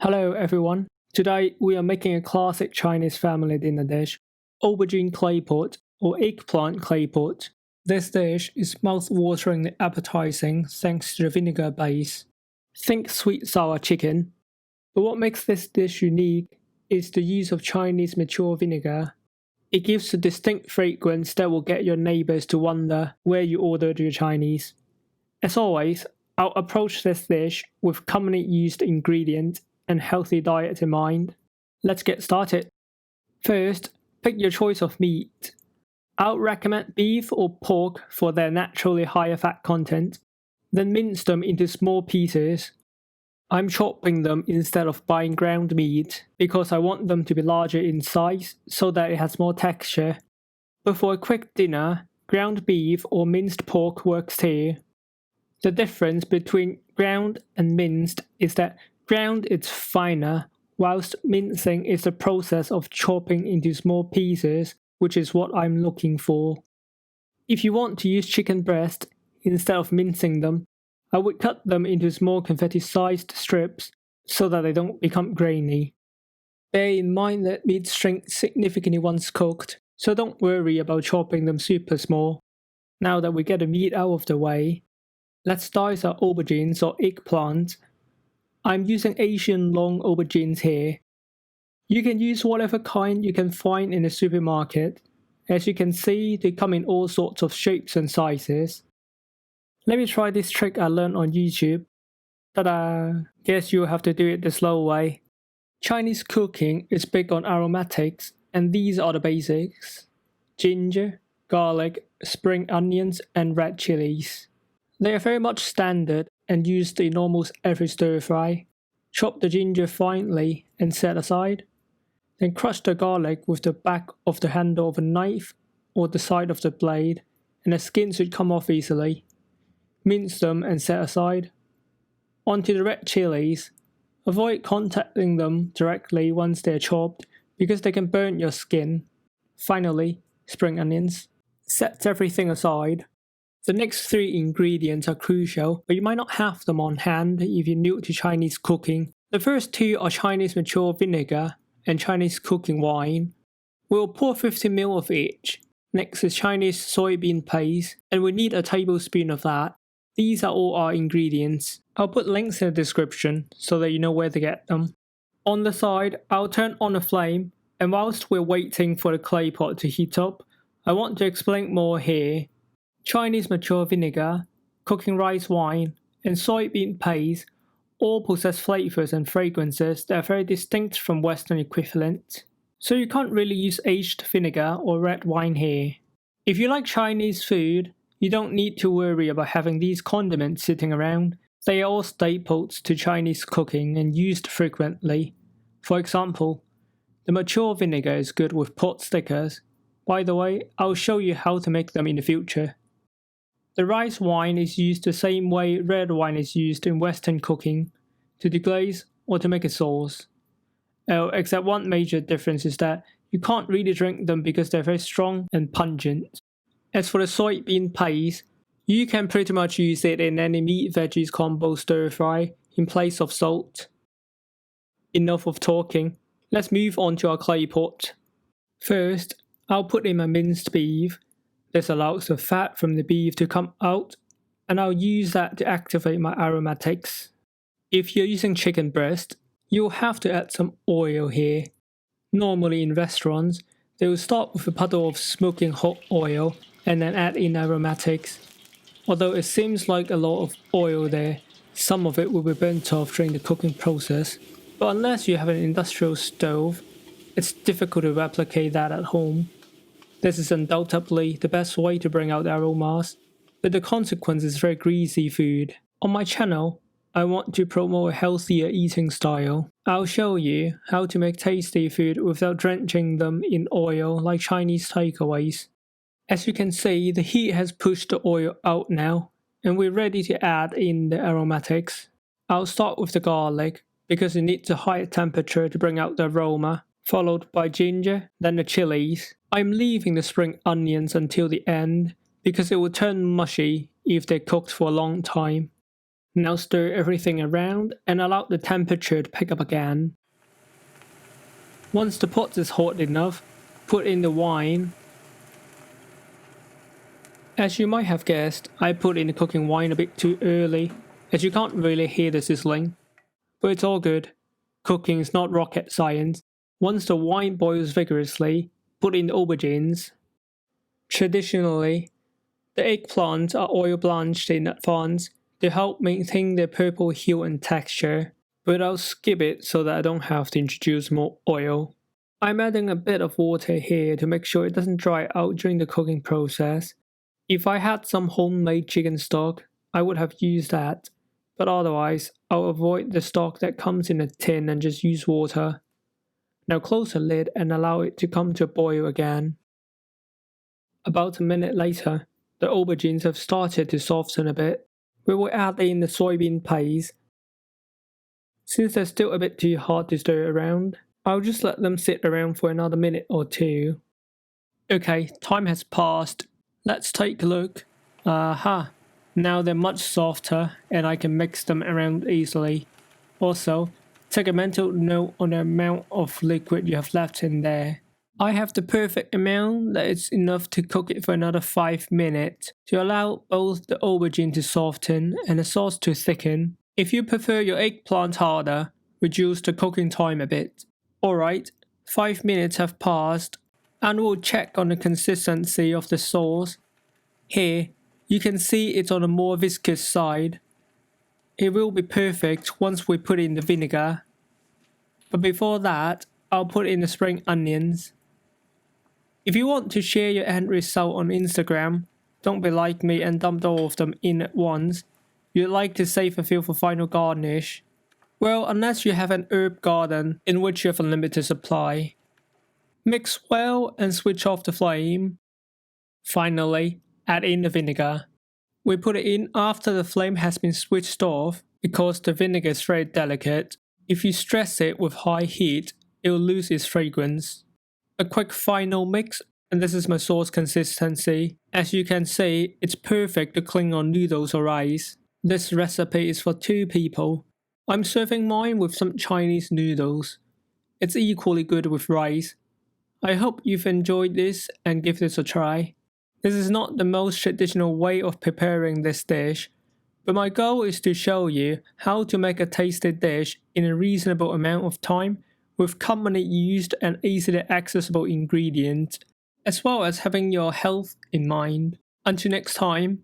Hello everyone. Today we are making a classic Chinese family dinner dish, Aubergine Claypot or Eggplant Claypot. This dish is mouth-wateringly appetizing thanks to the vinegar base. Think sweet sour chicken. But what makes this dish unique is the use of Chinese mature vinegar. It gives a distinct fragrance that will get your neighbors to wonder where you ordered your Chinese. As always, I'll approach this dish with commonly used ingredients and healthy diet in mind. Let's get started. First, pick your choice of meat. I'll recommend beef or pork for their naturally higher fat content. Then mince them into small pieces. I'm chopping them instead of buying ground meat because I want them to be larger in size so that it has more texture. But for a quick dinner, ground beef or minced pork works too. The difference between ground and minced is that ground is finer, whilst mincing is the process of chopping into small pieces, which is what I'm looking for. If you want to use chicken breast instead of mincing them, I would cut them into small confetti-sized strips so that they don't become grainy. Bear in mind that meat shrinks significantly once cooked, so don't worry about chopping them super small. Now that we get the meat out of the way, let's dice our aubergines or eggplants. I'm using Asian long aubergines here. You can use whatever kind you can find in the supermarket. As you can see, they come in all sorts of shapes and sizes. Let me try this trick I learned on YouTube. Ta-da! Guess you'll have to do it the slow way. Chinese cooking is big on aromatics, and these are the basics: ginger, garlic, spring onions, and red chillies. They are very much standard and used in almost every stir fry. Chop the ginger finely and set aside. Then crush the garlic with the back of the handle of a knife or the side of the blade, and the skin should come off easily. Mince them and set aside. Onto the red chilies. Avoid contacting them directly once they are chopped because they can burn your skin. Finally, spring onions. Set everything aside. The next three ingredients are crucial, but you might not have them on hand if you're new to Chinese cooking. The first two are Chinese mature vinegar and Chinese cooking wine. We'll pour 50 ml of each. Next is Chinese soybean paste, and we need a tablespoon of that. These are all our ingredients. I'll put links in the description so that you know where to get them. On the side, I'll turn on the flame, and whilst we're waiting for the clay pot to heat up, I want to explain more here. Chinese mature vinegar, cooking rice wine, and soybean paste all possess flavors and fragrances that are very distinct from Western equivalents. So you can't really use aged vinegar or red wine here. If you like Chinese food, you don't need to worry about having these condiments sitting around. They are all staples to Chinese cooking and used frequently. For example, the mature vinegar is good with pot stickers. By the way, I'll show you how to make them in the future. The rice wine is used the same way red wine is used in Western cooking, to deglaze or to make a sauce. Except one major difference is that you can't really drink them because they're very strong and pungent. As for the soybean paste, you can pretty much use it in any meat-veggies combo stir-fry in place of salt. Enough of talking, let's move on to our clay pot. First, I'll put in my minced beef. This allows the fat from the beef to come out, and I'll use that to activate my aromatics. If you're using chicken breast, you'll have to add some oil here. Normally in restaurants, they will start with a puddle of smoking hot oil and then add in aromatics. Although it seems like a lot of oil there, some of it will be burnt off during the cooking process. But unless you have an industrial stove, it's difficult to replicate that at home. This is undoubtedly the best way to bring out aromas, but the consequence is very greasy food. On my channel, I want to promote a healthier eating style. I'll show you how to make tasty food without drenching them in oil like Chinese takeaways. As you can see, the heat has pushed the oil out now, and we're ready to add in the aromatics. I'll start with the garlic, because it needs a higher temperature to bring out the aroma, followed by ginger, then the chilies. I'm leaving the spring onions until the end, because it will turn mushy if they're cooked for a long time. Now stir everything around and allow the temperature to pick up again. Once the pot is hot enough, put in the wine. As you might have guessed, I put in the cooking wine a bit too early, as you can't really hear the sizzling. But it's all good. Cooking is not rocket science. Once the wine boils vigorously, put in the aubergines. Traditionally, the eggplants are oil blanched in advance to help maintain their purple hue and texture, but I'll skip it so that I don't have to introduce more oil. I'm adding a bit of water here to make sure it doesn't dry out during the cooking process. If I had some homemade chicken stock, I would have used that, but otherwise, I'll avoid the stock that comes in a tin and just use water. Now close the lid and allow it to come to a boil again. About a minute later, the aubergines have started to soften a bit. We will add in the soybean paste. Since they're still a bit too hard to stir around, I'll just let them sit around for another minute or two. Okay, time has passed. Let's take a look. Aha! Now they're much softer and I can mix them around easily. Also, take a mental note on the amount of liquid you have left in there. I have the perfect amount that is enough to cook it for another 5 minutes to allow both the aubergine to soften and the sauce to thicken. If you prefer your eggplant harder, reduce the cooking time a bit. Alright, 5 minutes have passed and we'll check on the consistency of the sauce. Here, you can see it's on a more viscous side. It will be perfect once we put in the vinegar. But before that, I'll put in the spring onions. If you want to share your end result on Instagram, don't be like me and dump all of them in at once. You'd like to save a few for final garnish. Well, unless you have an herb garden in which you have a limited supply. Mix well and switch off the flame. Finally, add in the vinegar. We put it in after the flame has been switched off because the vinegar is very delicate. If you stress it with high heat, it will lose its fragrance. A quick final mix, and this is my sauce consistency. As you can see, it's perfect to cling on noodles or rice. This recipe is for 2 people. I'm serving mine with some Chinese noodles. It's equally good with rice. I hope you've enjoyed this and give this a try. This is not the most traditional way of preparing this dish, but my goal is to show you how to make a tasty dish in a reasonable amount of time with commonly used and easily accessible ingredients, as well as having your health in mind. Until next time.